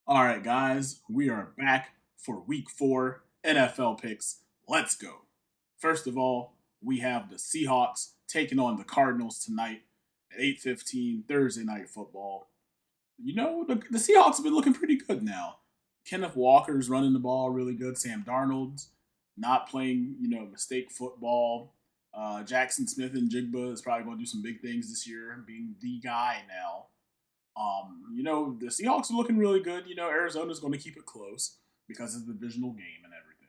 All right, guys, we are back for week 4 NFL picks. Let's go. First of all, we have the Seahawks taking on the Cardinals tonight at 8:15 Thursday night football. The Seahawks have been looking pretty good now. Kenneth Walker's running the ball really good. Sam Darnold's not playing, mistake football. Jackson Smith and Jigba is probably going to do some big things this year, being the guy now. The Seahawks are looking really good. Arizona's going to keep it close because it's a divisional game and everything.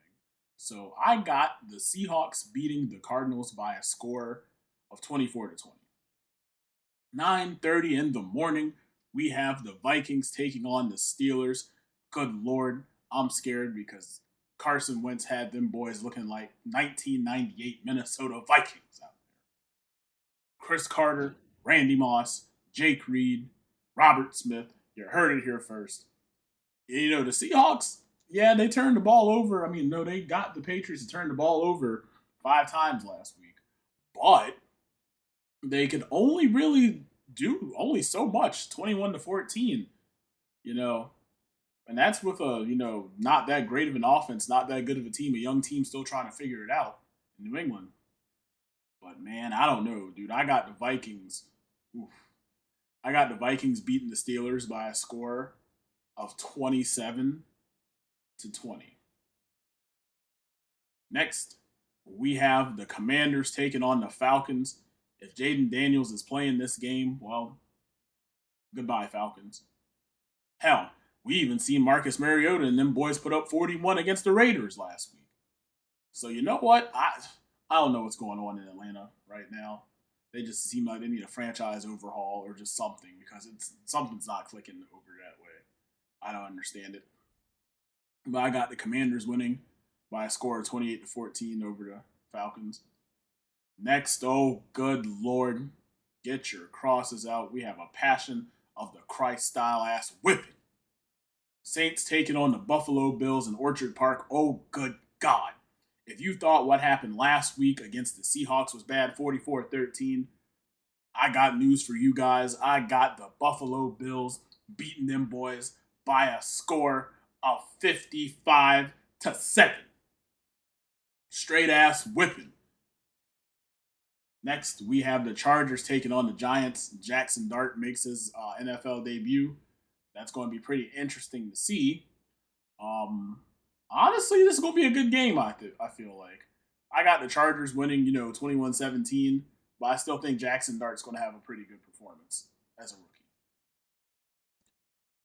So I got the Seahawks beating the Cardinals by a score of 24-20. 9:30 in the morning, we have the Vikings taking on the Steelers. Good Lord, I'm scared because Carson Wentz had them boys looking like 1998 Minnesota Vikings out there. Chris Carter, Randy Moss, Jake Reed, Robert Smith. You heard it here first. The Seahawks, yeah, they turned the ball over. I mean, no, they got the Patriots to turn the ball over 5 times last week. But they could only really do only so much, 21-14, you know. And that's with a, not that great of an offense, not that good of a team, a young team still trying to figure it out in New England. But man, I don't know, dude. I got the Vikings. Oof. I got the Vikings beating the Steelers by a score of 27-20. Next, we have the Commanders taking on the Falcons. If Jaden Daniels is playing this game, well, goodbye, Falcons. Hell, we even seen Marcus Mariota and them boys put up 41 against the Raiders last week. So you know what? I don't know what's going on in Atlanta right now. They just seem like they need a franchise overhaul or just something because something's not clicking over that way. I don't understand it. But I got the Commanders winning by a score of 28-14 over the Falcons. Next, oh good Lord, get your crosses out. We have a Passion of the Christ style ass whipping. Saints taking on the Buffalo Bills in Orchard Park. Oh good God. If you thought what happened last week against the Seahawks was bad, 44-13, I got news for you guys. I got the Buffalo Bills beating them boys by a score of 55-7. Straight ass whipping. Next, we have the Chargers taking on the Giants. Jackson Dart makes his NFL debut. That's going to be pretty interesting to see. Honestly, this is going to be a good game, I feel like. I got the Chargers winning, 21-17, but I still think Jackson Dart's going to have a pretty good performance as a rookie.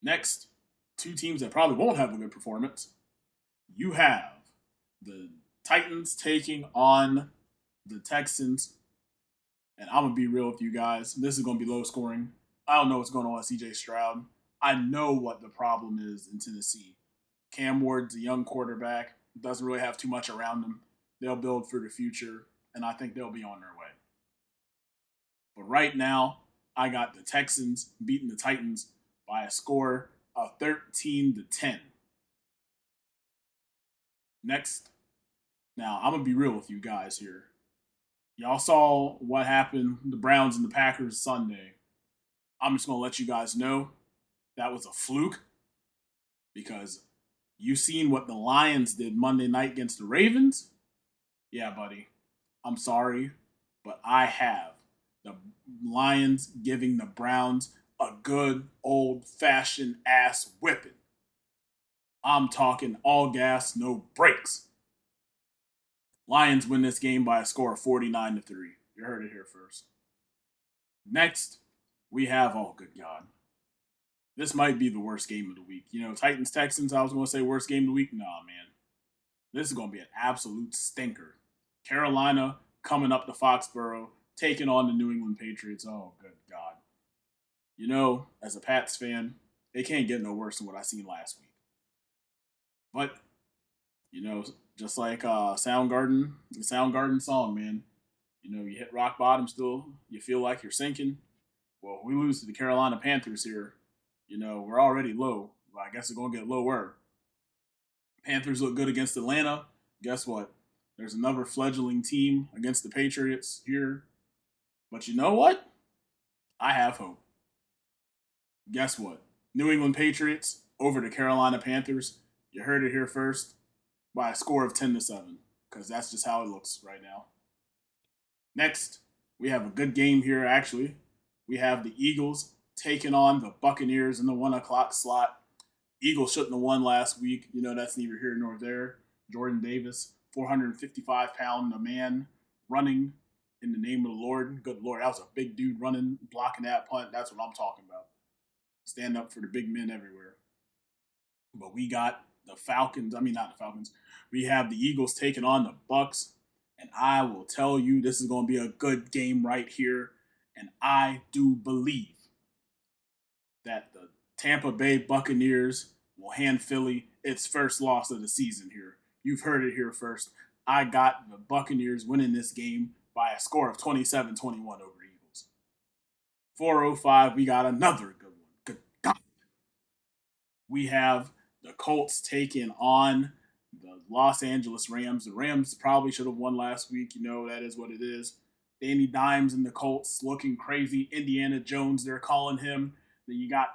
Next, two teams that probably won't have a good performance. You have the Titans taking on the Texans. And I'm going to be real with you guys. This is going to be low scoring. I don't know what's going on with CJ Stroud. I know what the problem is in Tennessee. Cam Ward's a young quarterback, doesn't really have too much around him. They'll build for the future, and I think they'll be on their way. But right now, I got the Texans beating the Titans by a score of 13-10. Next, now I'm going to be real with you guys here. Y'all saw what happened, the Browns and the Packers Sunday. I'm just going to let you guys know that was a fluke because you seen what the Lions did Monday night against the Ravens? Yeah, buddy. I'm sorry, but I have the Lions giving the Browns a good old-fashioned ass whipping. I'm talking all gas, no brakes. Lions win this game by a score of 49-3. You heard it here first. Next, we have, oh, good God. This might be the worst game of the week. Titans, Texans, I was going to say worst game of the week. Nah, man. This is going to be an absolute stinker. Carolina coming up to Foxborough, taking on the New England Patriots. Oh, good God. As a Pats fan, they can't get no worse than what I seen last week. But, just like Soundgarden, the Soundgarden song, man. You hit rock bottom still. You feel like you're sinking. Well, we lose to the Carolina Panthers here. We're already low. Well, I guess it's going to get lower. Panthers look good against Atlanta. Guess what? There's another fledgling team against the Patriots here. But you know what? I have hope. Guess what? New England Patriots, over the Carolina Panthers. You heard it here first by a score of 10-7, because that's just how it looks right now. Next, we have a good game here, actually. We have the Eagles taking on the Buccaneers in the 1 o'clock slot. Eagles shouldn't have won last week. That's neither here nor there. Jordan Davis, 455-pound a man, running in the name of the Lord. Good Lord, that was a big dude running, blocking that punt. That's what I'm talking about. Stand up for the big men everywhere. But we got the Falcons. I mean, not the Falcons. We have the Eagles taking on the Bucks. And I will tell you, this is going to be a good game right here. And I do believe that the Tampa Bay Buccaneers will hand Philly its first loss of the season here. You've heard it here first. I got the Buccaneers winning this game by a score of 27-21 over Eagles. 4:05, we got another good one. Good God. We have the Colts taking on the Los Angeles Rams. The Rams probably should have won last week. That is what it is. Danny Dimes and the Colts looking crazy. Indiana Jones, they're calling him. Then you got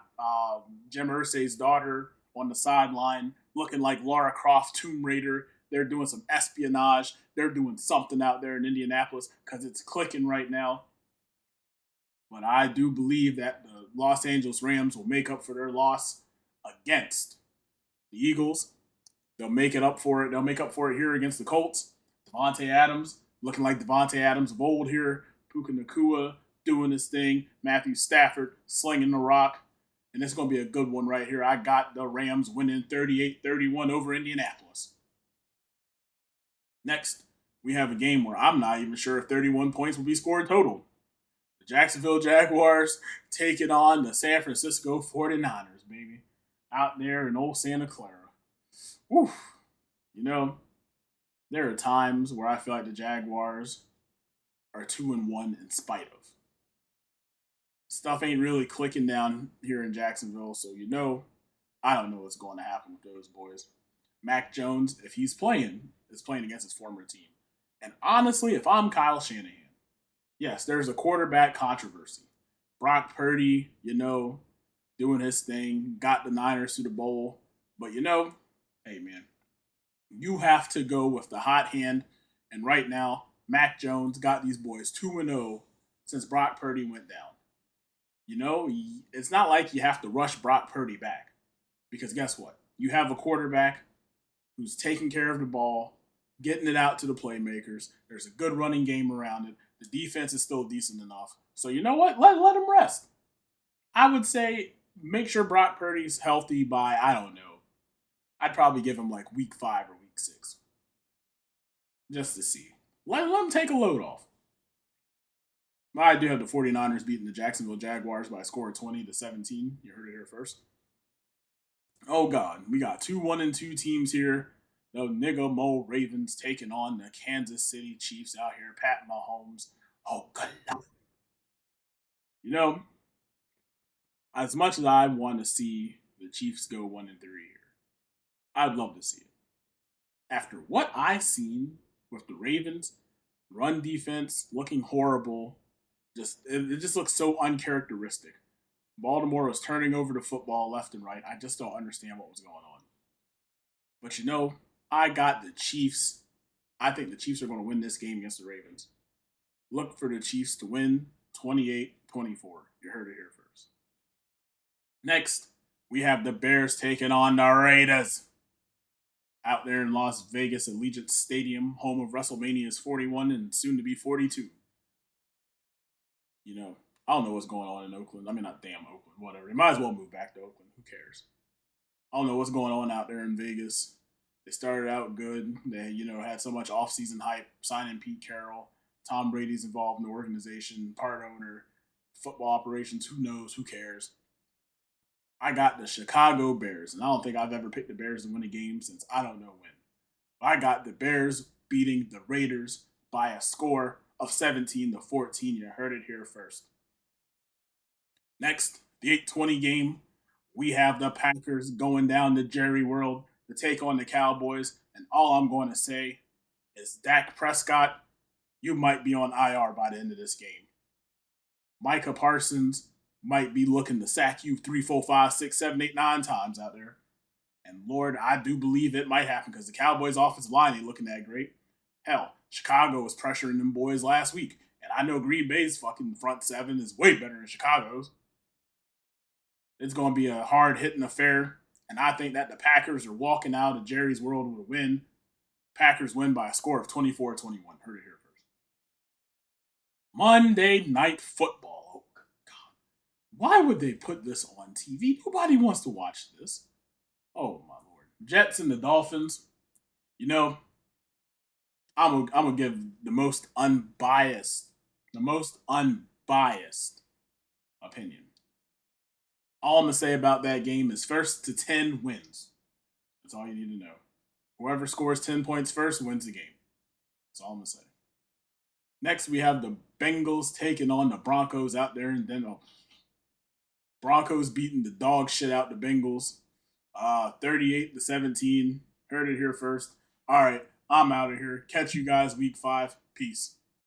Jim Irsay's daughter on the sideline looking like Lara Croft, Tomb Raider. They're doing some espionage. They're doing something out there in Indianapolis because it's clicking right now. But I do believe that the Los Angeles Rams will make up for their loss against the Eagles. They'll make it up for it. They'll make up for it here against the Colts. Davante Adams, looking like Davante Adams of old here. Puka Nacua doing his thing. Matthew Stafford slinging the rock. And it's going to be a good one right here. I got the Rams winning 38-31 over Indianapolis. Next, we have a game where I'm not even sure if 31 points will be scored total. The Jacksonville Jaguars taking on the San Francisco 49ers, baby. Out there in old Santa Clara. Whew. There are times where I feel like the Jaguars are 2-1 in spite of. Stuff ain't really clicking down here in Jacksonville, so I don't know what's going to happen with those boys. Mac Jones, if he's playing, is playing against his former team. And honestly, if I'm Kyle Shanahan, yes, there's a quarterback controversy. Brock Purdy, doing his thing, got the Niners to the bowl. But hey man, you have to go with the hot hand. And right now, Mac Jones got these boys 2-0 since Brock Purdy went down. It's not like you have to rush Brock Purdy back. Because guess what? You have a quarterback who's taking care of the ball, getting it out to the playmakers. There's a good running game around it. The defense is still decent enough. So you know what? Let him rest. I would say make sure Brock Purdy's healthy by, I don't know, I'd probably give him like week 5 or week 6. Just to see. Let him take a load off. I do have the 49ers beating the Jacksonville Jaguars by a score of 20-17. You heard it here first. Oh, God. We got 2 1-2 teams here. The nigga Mo Ravens taking on the Kansas City Chiefs out here. Pat Mahomes. Oh, good Lord. As much as I want to see the Chiefs go 1-3 here, I'd love to see it. After what I've seen with the Ravens, run defense looking horrible, it just looks so uncharacteristic. Baltimore was turning over the football left and right. I just don't understand what was going on. But I got the Chiefs. I think the Chiefs are going to win this game against the Ravens. Look for the Chiefs to win 28-24. You heard it here first. Next, we have the Bears taking on the Raiders. Out there in Las Vegas, Allegiant Stadium, home of WrestleMania's 41 and soon to be 42. I don't know what's going on in Oakland. I mean, not damn Oakland, whatever. They might as well move back to Oakland. Who cares? I don't know what's going on out there in Vegas. They started out good. They, had so much offseason hype, signing Pete Carroll. Tom Brady's involved in the organization, part owner, football operations. Who knows? Who cares? I got the Chicago Bears, and I don't think I've ever picked the Bears to win a game since I don't know when. But I got the Bears beating the Raiders by a score of 17-14. You heard it here first. Next, the 8:20 game, we have the Packers going down to Jerry World to take on the Cowboys. And all I'm going to say is, Dak Prescott, you might be on IR by the end of this game. Micah Parsons, might be looking to sack you 3, 4, 5, 6, 7, 8, 9 times out there. And Lord, I do believe it might happen because the Cowboys' offensive line ain't looking that great. Hell, Chicago was pressuring them boys last week. And I know Green Bay's fucking front seven is way better than Chicago's. It's going to be a hard hitting affair. And I think that the Packers are walking out of Jerry's World with a win. Packers win by a score of 24-21. Heard it here first. Monday Night Football. Oh, God. Why would they put this on TV? Nobody wants to watch this. Oh, my Lord. Jets and the Dolphins. You know, I'm gonna give the most unbiased opinion. All I'm gonna say about that game is first to 10 wins. That's all you need to know. Whoever scores 10 points first wins the game. That's all I'm gonna say. Next, we have the Bengals taking on the Broncos out there in Denver. Broncos beating the dog shit out the Bengals, 38-17. Heard it here first. All right, I'm out of here. Catch you guys week 5. Peace.